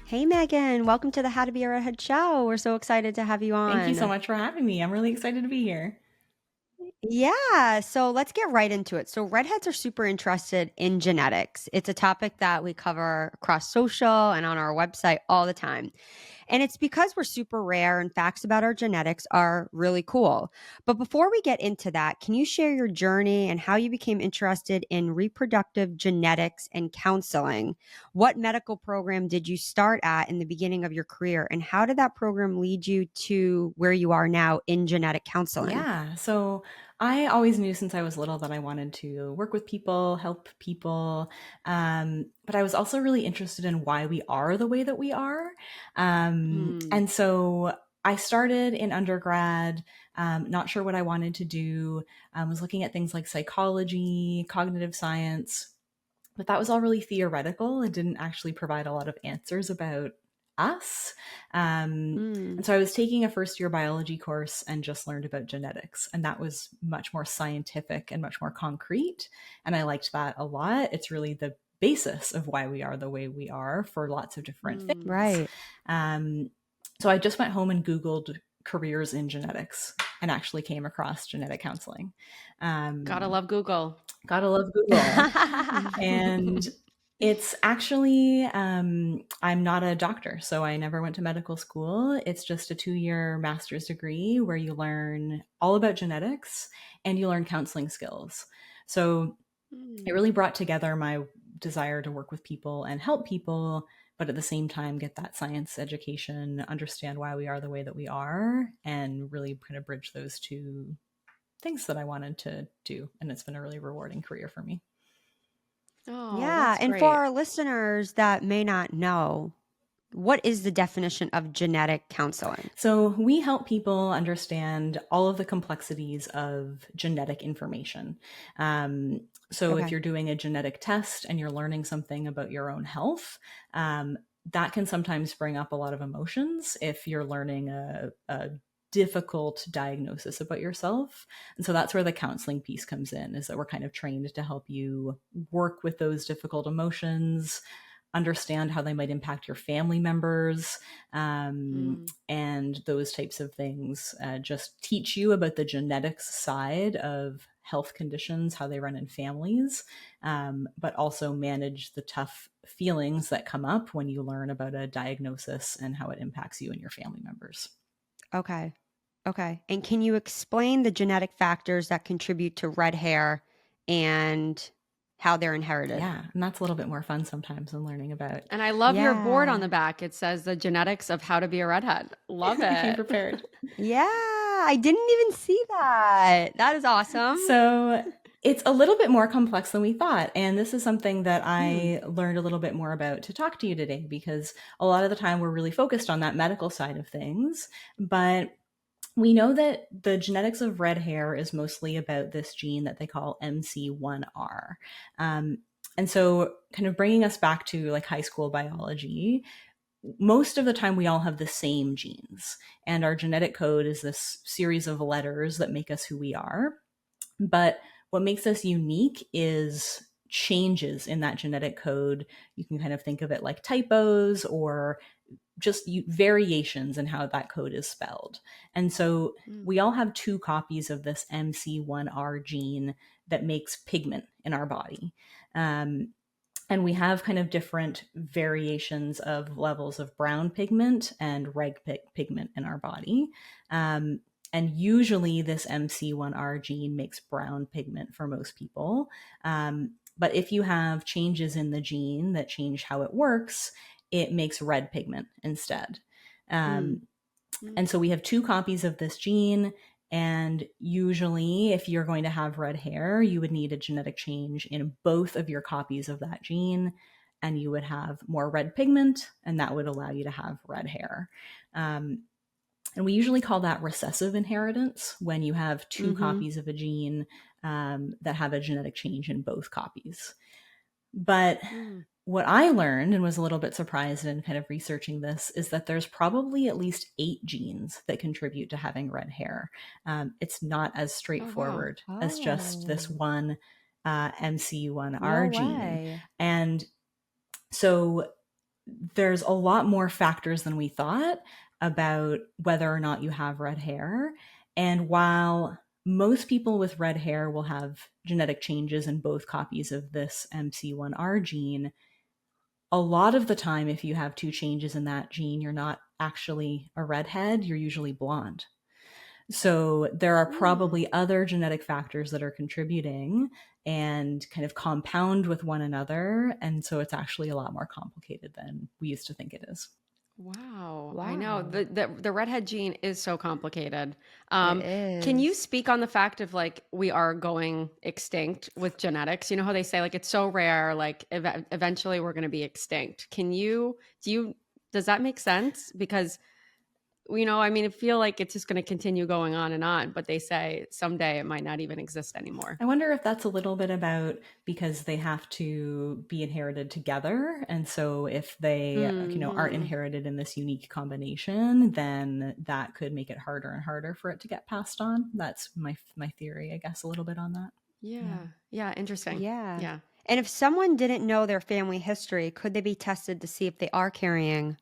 Hey Megan, welcome to the How to Be a Redhead show. We're so excited to have you Thank you so on. much for having me. I'm really excited to be here. Yeah, so let's get right into it. So, redheads are super interested in genetics. It's a topic that we cover across social and on our website all the time. And it's because we're super rare and facts about our genetics are really cool. But before we get into that, can you share your journey and how you became interested in reproductive genetics and counseling? What medical program did you start at in the beginning of your career? And how did that program lead you to where you are now in genetic counseling? Yeah, so I always knew since I was little that I wanted to work with people, help people. But I was also really interested in why we are the way that we are. Hmm. And so I started in undergrad, not sure what I wanted to do. Was looking at things like psychology, cognitive science, but that was all really theoretical. It didn't actually provide a lot of answers about us. Mm. And so I was taking a first year biology course and just learned about genetics. And that was much more scientific and much more concrete. And I liked that a lot. It's really the basis of why we are the way we are for lots of different things. Right. Um, so I just went home and Googled careers in genetics and actually came across genetic counseling. Gotta Um, love Google. Gotta love Google. And it's actually, I'm not a doctor, so I never went to medical school. It's just a 2 year master's degree where you learn all about genetics and you learn counseling skills. So it Mm. really brought together my desire to work with people and help people, but at the same time, get that science education, understand why we are the way that we are, and really kind of bridge those two things that I wanted to do. And it's been a really rewarding career for me. Oh, Yeah. that's And for great. our listeners that may not know, what is the definition of genetic counseling? So, we help people understand all of the complexities of genetic information. So, if Okay. you're doing a genetic test and you're learning something about your own health, that can sometimes bring up a lot of emotions if you're learning a difficult diagnosis about yourself. And so that's where the counseling piece comes in, is that we're kind of trained to help you work with those difficult emotions, understand how they might impact your family members, Mm. and those types of things. Just teach you about the genetics side of health conditions, how they run in families, but also manage the tough feelings that come up when you learn about a diagnosis and how it impacts you and your family members. Okay. Okay. And can you explain the genetic factors that contribute to red hair and how they're inherited? Yeah, and that's a little bit more fun sometimes than learning about. And I love your board on Yeah. the back. It says the genetics of how to be a redhead. Love I came it. prepared. Yeah. I didn't even see that. That is awesome. So it's a little bit more complex than we thought. And this is something that Hmm. I learned a little bit more about to talk to you today, because a lot of the time we're really focused on that medical side of things. But we know that the genetics of red hair is mostly about this gene that they call MC1R. Um, and so, kind of bringing us back to like high school biology, most of the time we all have the same genes, and our genetic code is this series of letters that make us who we are. But what makes us unique is changes in that genetic code. You can kind of think of it like typos or just variations in how that code is spelled. And so Mm. we all have two copies of this MC1R gene that makes pigment in our body. Um, and we have kind of different variations of levels of brown pigment and red pigment in our body. Um, and usually, this MC1R gene makes brown pigment for most people. But if you have changes in the gene that change how it works, it makes red pigment instead. Mm. Um, Mm. and so we have two copies of this gene. And usually, if you're going to have red hair, you would need a genetic change in both of your copies of that gene. And you would have more red pigment, and that would allow you to have red hair. Um, and we usually call that recessive inheritance when you have two Mm-hmm. copies of a gene that have a genetic change in both copies. But Mm. what I learned and was a little bit surprised in kind of researching this is that there's probably at least 8 genes that contribute to having red hair. It's not as Oh, wow. straightforward as just this Oh, one no MC1R gene. way. And so there's a lot more factors than we thought about whether or not you have red hair. And while most people with red hair will have genetic changes in both copies of this MC1R gene, a lot of the time, if you have two changes in that gene, you're not actually a redhead, you're usually blonde. So there are probably other genetic factors that are contributing and kind of compound with one another. And so it's actually a lot more complicated than we used to think it is. Wow, I know Wow. the redhead gene is so complicated. It Can you is. speak on the fact of like we are going extinct with genetics? You know how they say like it's so rare, like eventually we're going to be extinct. Does that make sense? Because I mean, I feel like it's just going to continue going on and on, but they say someday it might not even exist anymore. I wonder if that's a little bit about because they have to be inherited together. And so if they, aren't Mm-hmm. inherited in this unique combination, then that could make it harder and harder for it to get passed on. That's my theory, I guess, a little bit on that. Yeah. Yeah. Yeah. Interesting. Yeah. Yeah. And if someone didn't know their family history, could they be tested to see if they are carrying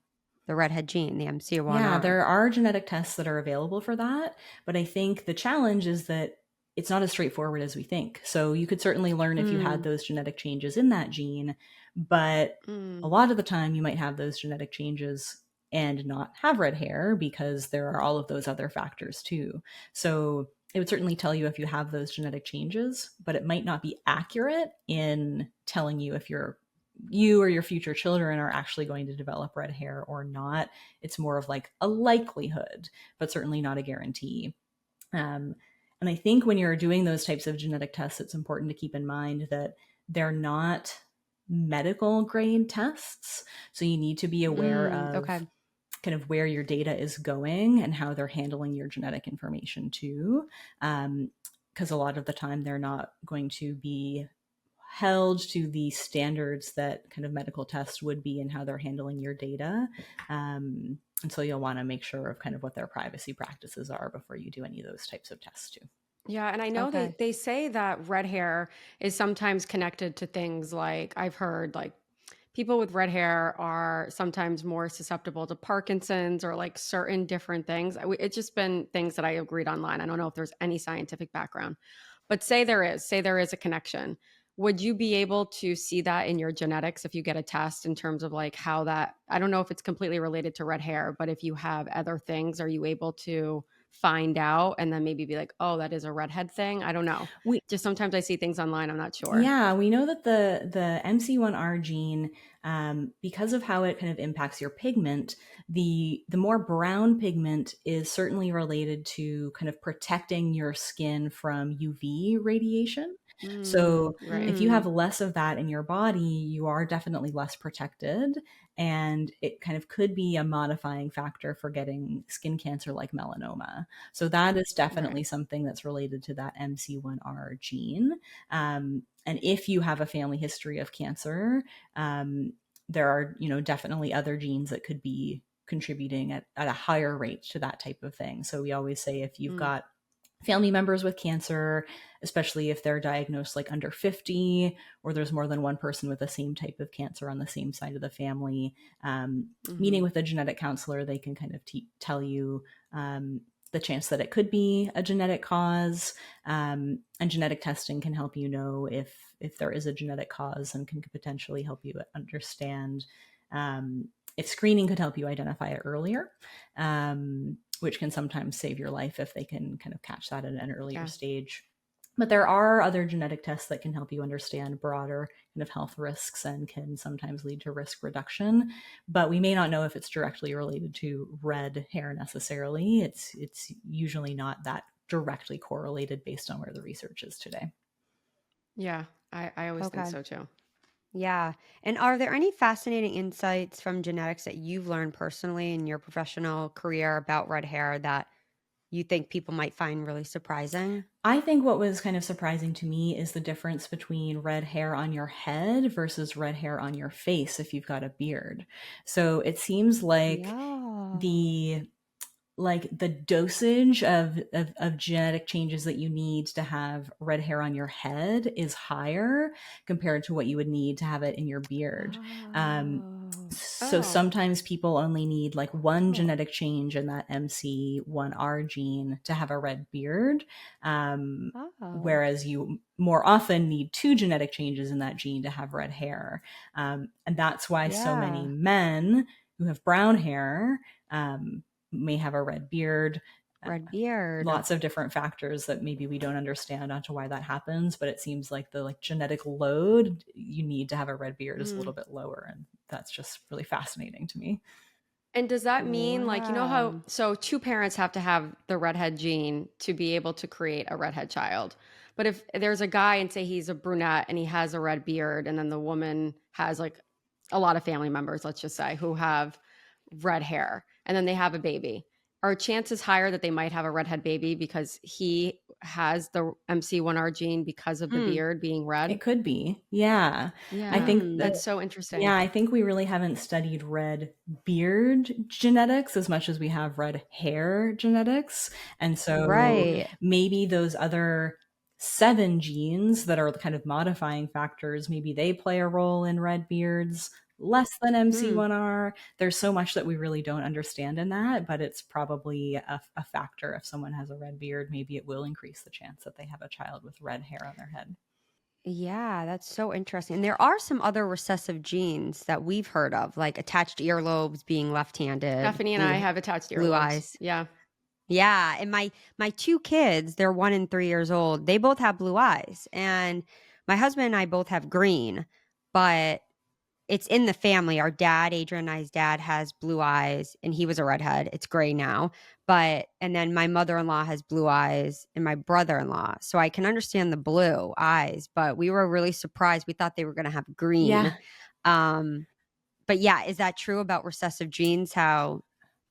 the redhead gene, the Yeah, MC1R? there are genetic tests that are available for that, but I think the challenge is that it's not as straightforward as we think. So you could certainly learn if you had Mm, those genetic changes in that gene, but a mm, lot of the time you might have those genetic changes and not have red hair because there are all of those other factors too. So it would certainly tell you if you have those genetic changes, but it might not be accurate in telling you if you or your future children are actually going to develop red hair or not. It's more of like a likelihood, but certainly not a guarantee. Um, and I think when you're doing those types of genetic tests, it's important to keep in mind that they're not medical grade tests. So you need to be aware Okay. of kind of where your data is going and how they're handling your genetic information too. Because a lot of the time they're not going to be held to the standards that kind of medical tests would be and how they're handling your data. And so you'll want to make sure of kind of what their privacy practices are before you do any of those types of tests too. yeah, and I know Okay. they say that red hair is sometimes connected to things like I've heard like people with red hair are sometimes more susceptible to Parkinson's or like certain different things. It's just been things that I have read online. I don't know if there's any scientific background, but say there is a connection. Would you be able to see that in your genetics if you get a test in terms of like how that, I don't know if it's completely related to red hair, but if you have other things, are you able to find out and then maybe be like, oh, that is a redhead thing? I don't know. We Just sometimes I see things online. I'm not sure. Yeah, we know that the MC1R gene, because of how it kind of impacts your pigment, the more brown pigment is certainly related to kind of protecting your skin from UV radiation. So Right. if you have Mm. less of that in your body, you are definitely less protected, and it kind of could be a modifying factor for getting skin cancer like melanoma. So that is Right. definitely something that's related to that MC1R gene. And if you have a family history of cancer, there are, definitely other genes that could be contributing at a higher rate to that type of thing. So we always say if you've Mm, got family members with cancer, especially if they're diagnosed like under 50, or there's more than one person with the same type of cancer on the same side of the family, mhm. meeting with a genetic counselor, they can kind of tell you the chance that it could be a genetic cause, and genetic testing can help you know if there is a genetic cause and can potentially help you understand if screening could help you identify it earlier, which can sometimes save your life if they can kind of catch that at an earlier Yeah. stage. But there are other genetic tests that can help you understand broader kind of health risks and can sometimes lead to risk reduction. But we may not know if it's directly related to red hair necessarily. It's usually not that directly correlated based on where the research is today. Yeah. I always think Okay. so too. Yeah. And are there any fascinating insights from genetics that you've learned personally in your professional career about red hair that you think people might find really surprising? I think what was kind of surprising to me is the difference between red hair on your head versus red hair on your face if you've got a beard. So it seems Yeah. the the dosage of genetic changes that you need to have red hair on your head is higher compared to what you would need to have it in your beard. Um, Oh. So Oh, sometimes people only need like one cool. genetic change in that MC1R gene to have a red beard. Um, Oh, Whereas you more often need two genetic changes in that gene to have red hair. And that's why so many yeah. men who have brown hair may have a red beard. Red beard. Lots of different factors that maybe we don't understand onto why that happens, but it seems like the like genetic load you need to have a red beard is a little Mm. bit lower, and that's just really fascinating to me. And does that mean, like, you know how, Wow. so two parents have to have the redhead gene to be able to create a redhead child. But if there's a guy and say he's a brunette and he has a red beard, and then the woman has like a lot of family members, let's just say, who have red hair, and then they have a baby, are chances higher that they might have a redhead baby because he has the MC1R gene because of the Hmm. beard being red? It could be. Yeah. I Yeah, think Hmm. that, that's so yeah, interesting. I think we really haven't studied red beard genetics as much as we have red hair genetics. And so Mm. Right. maybe those other seven genes that are kind of modifying factors, maybe they play a role in red beards less than Hmm. MC1R. There's so much that we really don't understand in that, but it's probably a factor. If someone has a red beard, maybe it will increase the chance that they have a child with red hair on their head. Yeah, that's so interesting. And there are some other recessive genes that we've heard of, like attached earlobes being left-handed, Stephanie and I have attached blue earlobes. eyes. Yeah. Yeah, and my two kids, they're 1 and 3 years old. They both have blue eyes, and my husband and I both have green, but it's in the family. Our dad, Adrian and I's dad, has blue eyes, and he was a redhead. It's gray now. But and then my mother-in-law has blue eyes, and my brother-in-law. So I can understand the blue eyes, but we were really surprised. We thought they were going to have green. Yeah, Um, but yeah, is that true about recessive genes? How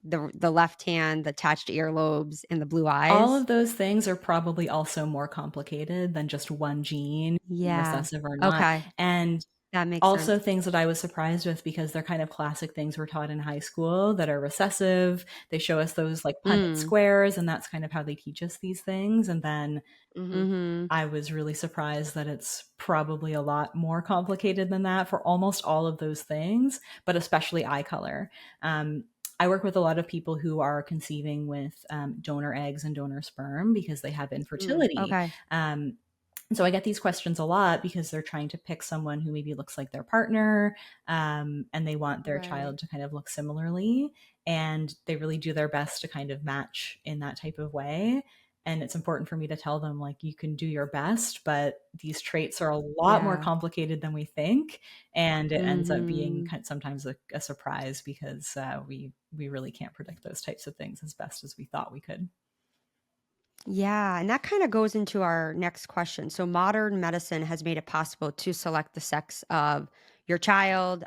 the left hand, the attached earlobes, and the blue all eyes? of those things are probably also more complicated than just one gene, Yeah. recessive or not. Okay, And that makes also sense. things that I was surprised with because they're kind of classic things we're taught in high school that are recessive. They show us those like Punnett Mm. squares, and that's kind of how they teach us these things. And then Hmm. Mhm. I was really surprised that it's probably a lot more complicated than that for almost all of those things, but especially eye color. Um, I work with a lot of people who are conceiving with donor eggs and donor sperm because they have Mm. infertility. Okay. Um, so I get these questions a lot because they're trying to pick someone who maybe looks like their partner, and they want their Right. child to kind of look similarly. And they really do their best to kind of match in that type of way. And it's important for me to tell them, like, you can do your best, but these traits are a lot more Yeah. complicated than we think. And it ends up being Mhm. sometimes a surprise because we really can't predict those types of things as best as we thought we could. Yeah, and that kind of goes into our next question. So, modern medicine has made it possible to select the sex of your child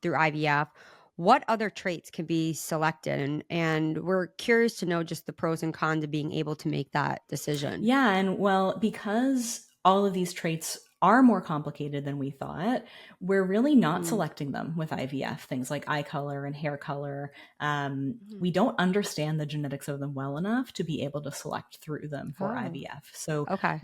through IVF. What other traits can be selected? And we're curious to know just the pros and cons of being able to make that decision. Yeah, and well, because all of these traits are more complicated than we thought, we're really not Mm. selecting them with IVF. Things like eye color and hair color. Mhm. We don't understand the genetics of them well enough to be able to select through them for Oh, IVF. So, okay.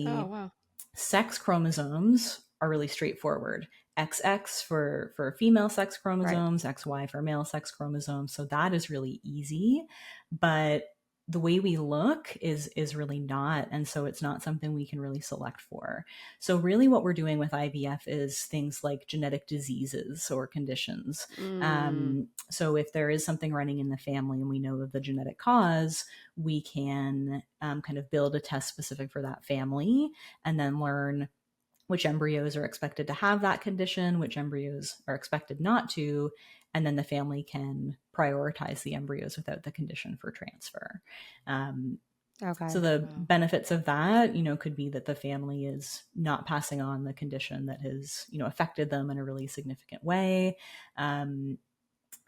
Oh, mostly wow. sex chromosomes are really straightforward. XX for female sex Right. chromosomes, XY for male sex chromosomes. So that is really easy, but the way we look is really not, and so it's not something we can really select for. So really what we're doing with IVF is things like genetic diseases or conditions. Mm. So if there is something running in the family and we know of the genetic cause, we can kind of build a test specific for that family and then learn which embryos are expected to have that condition, which embryos are expected not to, and then the family can prioritize the embryos without the condition for transfer. Um, so Okay. the Wow. benefits of that, could be that the family is not passing on the condition that has, affected them in a really significant way. Um,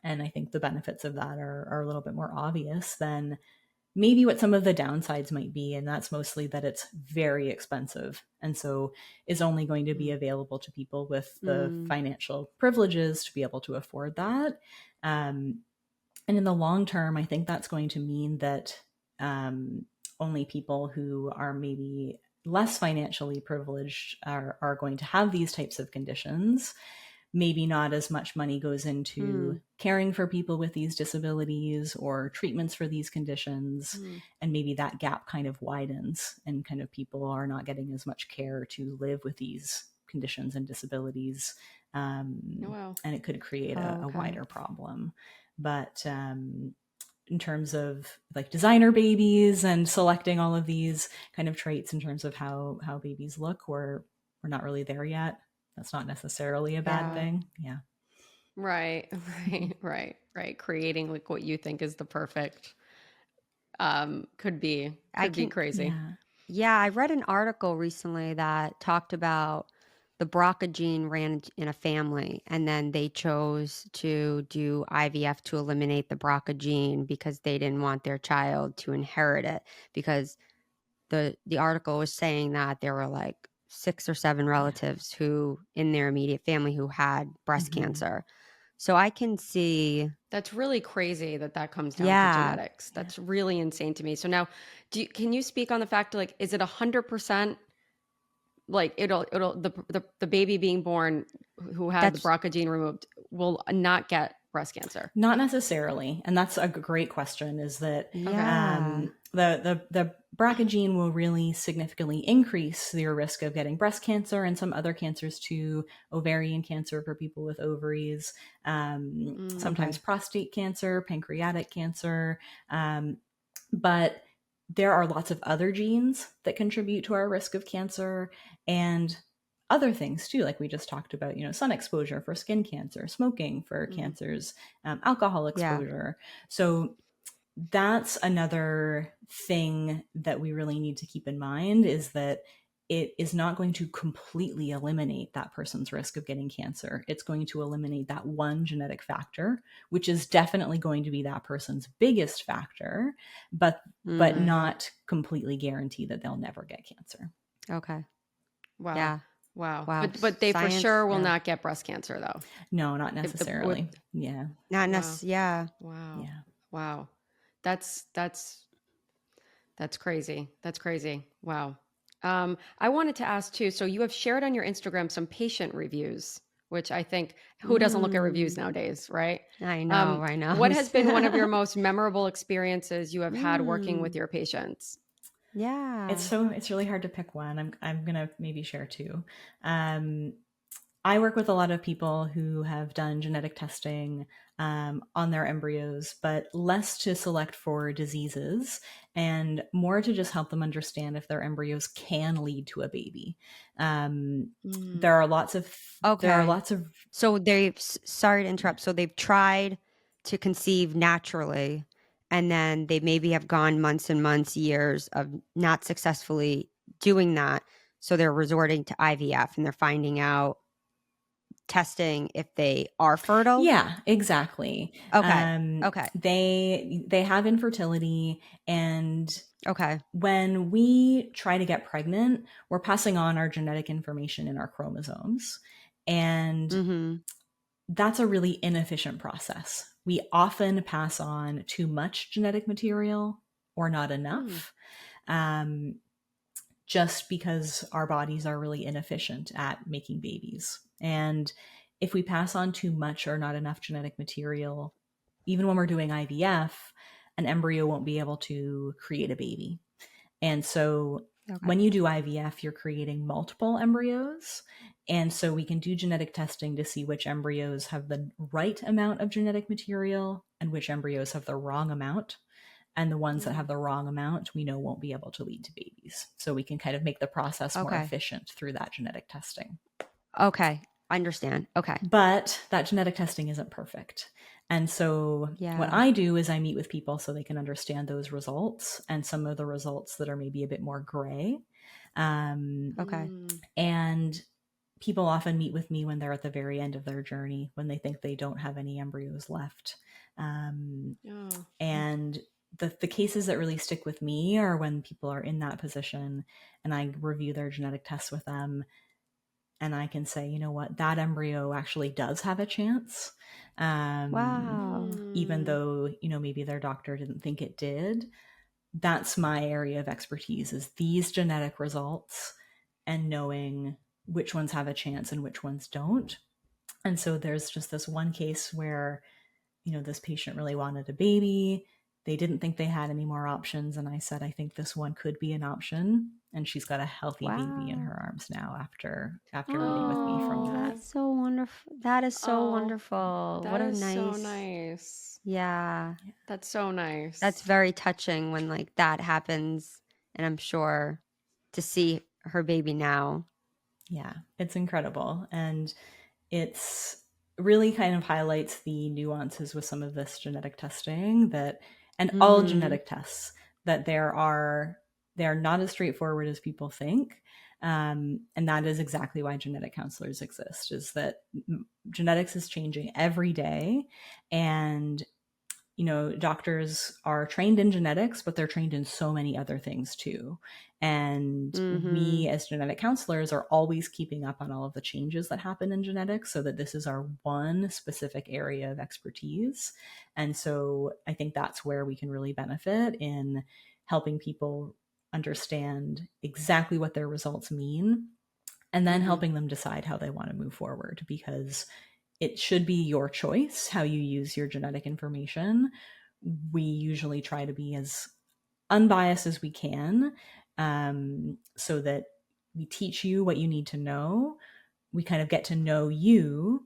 and I think the benefits of that are a little bit more obvious than maybe what some of the downsides might be, and that's mostly that it's very expensive and so is only going to be Mm. available to people with the Mm. financial privileges to be able to afford that. um, and in the long term, I think that's going to mean that um, only people who are maybe less financially privileged are going to have these types of conditions. maybe not as much money goes into Mm. caring for people with these disabilities or treatments for these conditions. Mm. And maybe that gap kind of widens, and kind of people are not getting as much care to live with these conditions and disabilities. Oh, wow. And it could create Oh, a okay. wider problem. But in terms of like designer babies and selecting all of these kind of traits in terms of how babies look, we're not really there yet. That's not necessarily a bad Yeah. thing. Yeah. Right, right. Creating like what you think is the perfect could be I could be can crazy. Yeah. Yeah, I read an article recently that talked about the BRCA gene ran in a family, and then they chose to do IVF to eliminate the BRCA gene because they didn't want their child to inherit it. Because the article was saying that there were like 6 or 7 Yeah. relatives who in their immediate family who had breast Mm-hmm. cancer. So I can see, That's really crazy that that comes down to yeah, genetics. Yeah. That's really insane to me. So now, can you speak on the fact like is it 100% like it'll the baby being born who had the that's BRCA gene removed will not get breast cancer? Not necessarily, and that's a great question. Is that Okay. yeah. the BRCA gene will really significantly increase your risk of getting breast cancer and some other cancers too, ovarian cancer for people with ovaries, Mm. sometimes Okay. prostate cancer, pancreatic cancer, but there are lots of other genes that contribute to our risk of cancer, and other things too, like we just talked about, sun exposure for skin cancer, smoking for Mm. cancers, alcohol Yeah. exposure. So that's another thing that we really need to keep in mind, is that it is not going to completely eliminate that person's risk of getting cancer. It's going to eliminate that one genetic factor, which is definitely going to be that person's biggest factor, but Mm, Right. not completely guarantee that they'll never get cancer. okay. Wow. Yeah. Wow. Wow. But they for Science. sure will Yeah. not get breast cancer though. No, not If the with necessarily. Yeah. Not wow. necessarily. Yeah. Wow. Yeah. Wow. That's that's crazy. That's crazy. Wow. I wanted to ask too. So you have shared on your Instagram some patient reviews, which I think who doesn't look at reviews Mm, nowadays, right? I know. I What know. has been one of your most memorable experiences you have had working with mm, your patients? yeah. It's really hard to pick one. I'm gonna maybe share two. Um, I work with a lot of people who have done genetic testing on their embryos, but less to select for diseases and more to just help them understand if their embryos can lead to a baby. Um, Mm. there are lots of there are Okay. lots of So sorry to Yeah. interrupt. So they've tried to conceive naturally, and then they maybe have gone months and months, years of not successfully doing that. So they're resorting to IVF, and they're finding out, testing if they are fertile. Yeah, exactly. Okay. Okay. They have infertility, and Okay. when we try to get pregnant, we're passing on our genetic information in our chromosomes. And Mm-hmm. that's a really inefficient process. We often pass on too much genetic material or not Mm. enough, um, just because our bodies are really inefficient at making babies. And if we pass on too much or not enough genetic material, even when we're doing IVF, an embryo won't be able to create a baby. And so Okay. when you do IVF, you're creating multiple embryos. And so we can do genetic testing to see which embryos have the right amount of genetic material and which embryos have the wrong amount. And the ones that Mm. have the wrong amount, we know won't be able to lead to babies. So we can kind of make the process more Okay. efficient through that genetic testing. Okay. Understand. Okay. But that genetic testing isn't perfect. And so what Yeah. I do is I meet with people so they can understand those results and some of the results that are maybe a bit more gray. Okay. Mm. And people often meet with me when they're at the very end of their journey, when they think they don't have any embryos left. Oh. And the cases that really stick with me are when people are in that position and I review their genetic tests with them, and I can say, you know what, that embryo actually does have a chance. Even Mm. though, maybe their doctor didn't think it did. That's my area of expertise, is these genetic results and knowing which ones have a chance and which ones don't. And so there's just this one case where, this patient really wanted a baby. They didn't think they had any more options. And I said, I think this one could be an option. And she's got a healthy baby in Wow. her arms now after meeting with me from Oh, that. Oh, that's so wonderful. That is so oh, wonderful. that What a is so nice, nice. yeah. That's so That's nice. very touching when like that happens. And I'm sure to see her baby now. Yeah, it's incredible. And it's really kind of highlights the nuances with some of this genetic testing and all Mm-hmm. genetic tests, that they're not as straightforward as people think. And that is exactly why genetic counselors exist, is that genetics is changing every day. And doctors are trained in genetics, but they're trained in so many other things too. And Mm-hmm. we, as genetic counselors, are always keeping up on all of the changes that happen in genetics, so that this is our one specific area of expertise. And so I think that's where we can really benefit in helping people understand exactly what their results mean, and then Mm-hmm. helping them decide how they want to move forward, because it should be your choice how you use your genetic information. We usually try to be as unbiased as we can, so that we teach you what you need to know. We kind of get to know you,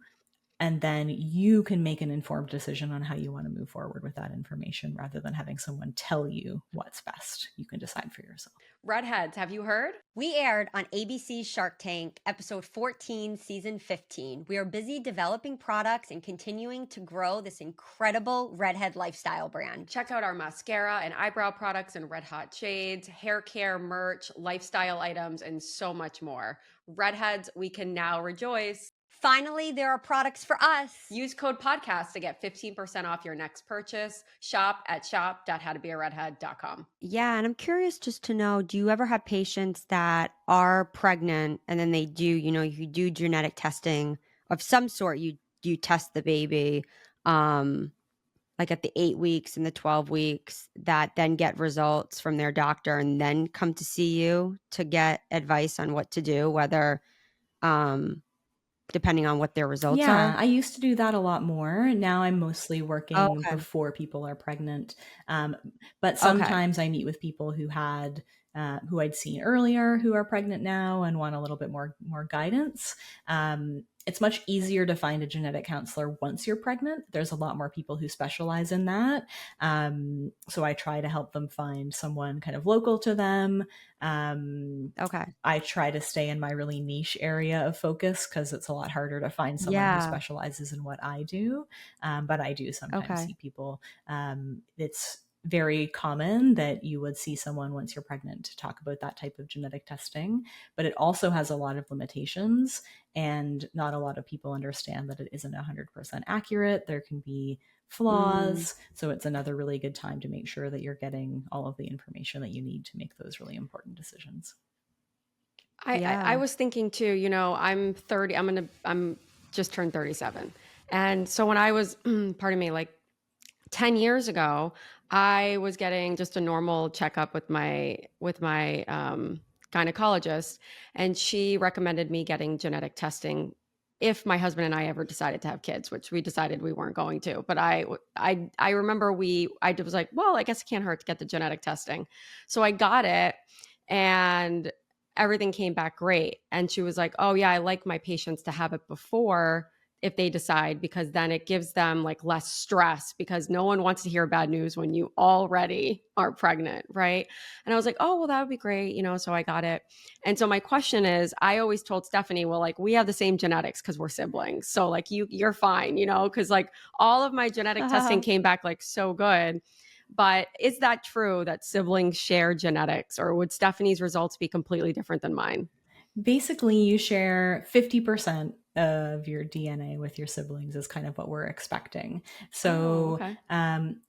and then you can make an informed decision on how you want to move forward with that information, rather than having someone tell you what's best. You can decide for yourself. Redheads, have you heard? We aired on ABC's Shark Tank, episode 14, season 15. We are busy developing products and continuing to grow this incredible redhead lifestyle brand. Check out our mascara and eyebrow products in red hot shades, hair care, merch, lifestyle items, and so much more. Redheads, we can now rejoice. Finally, there are products for us. Use code podcast to get 15% off your next purchase. Shop at shop.howtobearedhead.com. Yeah, and I'm curious just to know, do you ever have patients that are pregnant and then they do, you do genetic testing of some sort, you test the baby like at the 8 weeks and the 12 weeks, that then get results from their doctor and then come to see you to get advice on what to do, whether um depending on what their results Yeah, are? I used to do that a lot more. Now I'm mostly Oh, working okay. before people are pregnant. Um, but Okay. sometimes I meet with people who I'd seen earlier, who are pregnant now and want a little bit more guidance. It's much easier to find a genetic counselor once you're pregnant. There's a lot more people who specialize in that. So I try to help them find someone kind of local to them. Um, Okay. I try to stay in my really niche area of focus, because it's a lot harder to find someone who Yeah. specializes in what I do. But I do sometimes Okay. see people. It's very common that you would see someone once you're pregnant to talk about that type of genetic testing, but it also has a lot of limitations, and not a lot of people understand that it isn't 100% accurate. There can be Mm, flaws. So it's another really good time to make sure that you're getting all of the information that you need to make those really important decisions. I yeah. was thinking too, I'm 30, I'm just turned 37. And so when I was, pardon me, like 10 years ago, I was getting just a normal checkup with my gynecologist, and she recommended me getting genetic testing if my husband and I ever decided to have kids, which we decided we weren't going to. But I remember I was like, well, I guess it can't hurt to get the genetic testing. So I got it, and everything came back great. And she was like, oh yeah, I like my patients to have it before, if they decide, because then it gives them like less stress, because no one wants to hear bad news when you already are pregnant, right? And I was like, oh well, that would be great, so I got it. And so my question is, I always told Stephanie, well, like, we have the same genetics because we're siblings, so like you're fine, because like all of my genetic testing came back like so good. But is that true that siblings share genetics, or would Stephanie's results be completely different than mine? Basically, you share 50% of your DNA with your siblings, is kind of what we're expecting. Oh, So okay.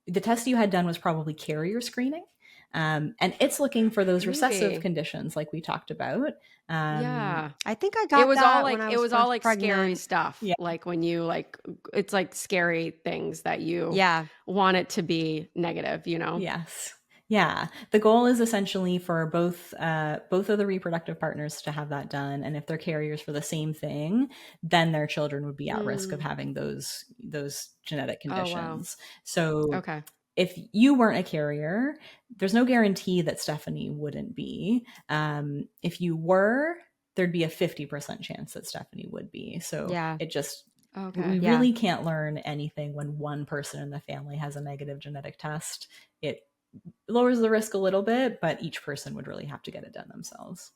the test you had done was probably carrier screening. And it's looking for those recessive Maybe. conditions like we talked about. Um, Yeah. I think I It got was all that when like I it was was all first like scary pregnant. stuff. yeah, Like when you like it's like scary things that you Yeah. want it to be negative, you know? yes. Yeah, the goal is essentially for both of the reproductive partners to have that done, and if they're carriers for the same thing, then their children would be at risk of Mm. having those genetic Oh, wow. conditions. So Okay. if you weren't a carrier, there's no guarantee that Stephanie wouldn't be. If you were, there'd be a 50% chance that Stephanie would be. So Yeah. it just we Okay. Yeah. really can't learn anything when one person in the family has a negative genetic test. It lowers the risk a little bit, but each person would really have to get it done themselves.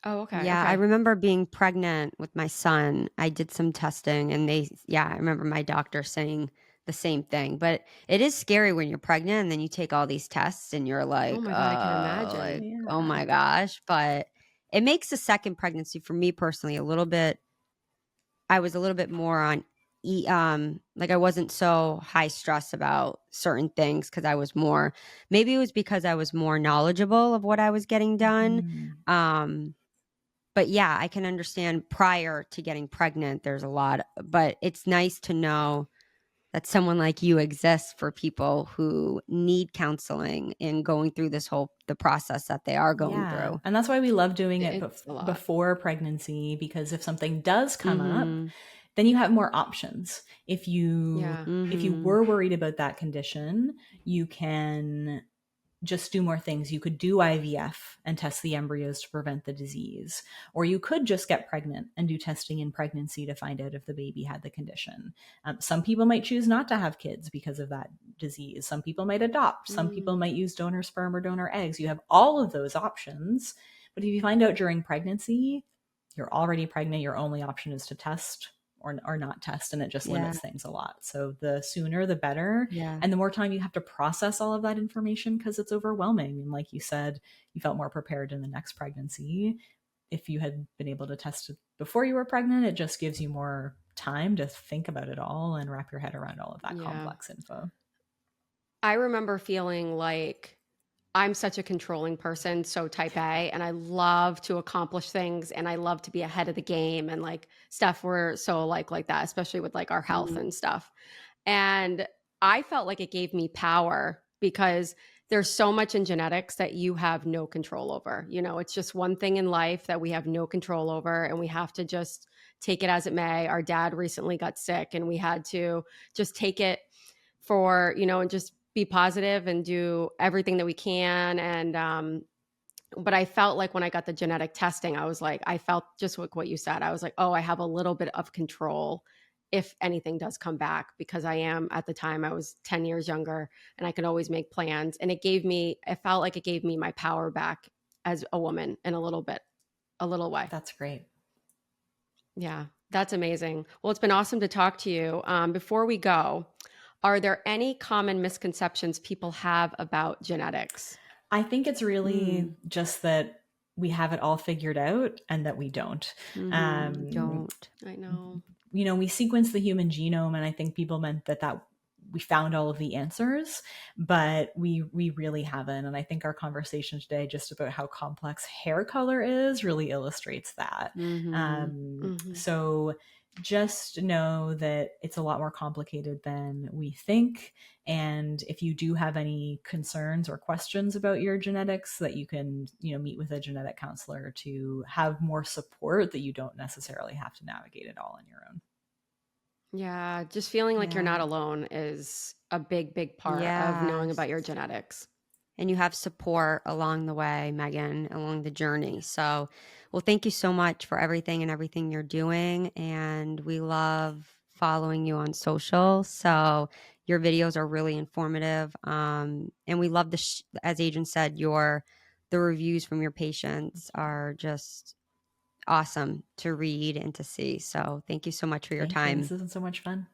Oh, okay. Yeah, I Okay. remember being pregnant with my son. I did some testing and I remember my doctor saying the same thing. But it is scary when you're pregnant and then you take all these tests and you're Oh like, my God, I can imagine. oh Yeah. my gosh. But it makes the second pregnancy for me personally I was a little bit more on like I wasn't so high stress about certain things because I was more, maybe it was because I was more knowledgeable of what I was getting done. Mhm. Um but yeah, I can understand prior to getting pregnant, there's a lot, but it's nice to know that someone like you exists for people who need counseling and going through the process that they are going Yeah. through. And that's why we love doing it It's a lot. before pregnancy, because if something does come up, Mhm. then you have more options. Yeah. If you Mhm. were worried about that condition, you can just do more things. You could do IVF and test the embryos to prevent the disease. Or you could just get pregnant and do testing in pregnancy to find out if the baby had the condition. Some people might choose not to have kids because of that disease. Some people might adopt. Some people Mm. might use donor sperm or donor eggs. You have all of those options. But if you find out during pregnancy, you're already pregnant, your only option is to test or not test, and it just Yeah. limits things a lot. So the sooner the better, Yeah. and the more time you have to process all of that information because it's overwhelming. And like you said, you felt more prepared in the next pregnancy. If you had been able to test it before you were pregnant, it just gives you more time to think about it all and wrap your head around all of that Yeah. complex info. I remember feeling like I'm such a controlling person, so type A, and I love to accomplish things and I love to be ahead of the game and like stuff. We're so like that, especially with like our health Mhm. and stuff. And I felt like it gave me power because there's so much in genetics that you have no control over. You know, it's just one thing in life that we have no control over and we have to just take it as it may. Our dad recently got sick and we had to just take it for, and just be positive and do everything that we can. And but I felt like when I got the genetic testing, I was like, I felt just like what you said. I was like, oh, I have a little bit of control if anything does come back, because I am, at the time I was 10 years younger and I could always make plans. And it felt like it gave me my power back as a woman in a little way. That's great. Yeah, that's amazing. Well, it's been awesome to talk to you. Before we go, are there any common misconceptions people have about genetics? I think it's really Mm. just that we have it all figured out and that we don't. Mhm. Um, Don't. I know. we sequenced the human genome, and I think people meant that we found all of the answers, but we really haven't. And I think our conversation today just about how complex hair color is really illustrates that. Mhm. Hmm. So just know that it's a lot more complicated than we think. And if you do have any concerns or questions about your genetics, that you can, meet with a genetic counselor to have more support, that you don't necessarily have to navigate it all on your own. Yeah, just feeling like you're not Yeah. alone is a big, big part of knowing Yes. about your genetics. And you have support along the way, Megan, along the journey. So, well, thank you so much for everything you're doing. And we love following you on social. So, your videos are really informative. And we love as Adrian said, the reviews from your patients are just awesome to read and to see. So, thank you so much for your Thank you. This time. isn't so much fun.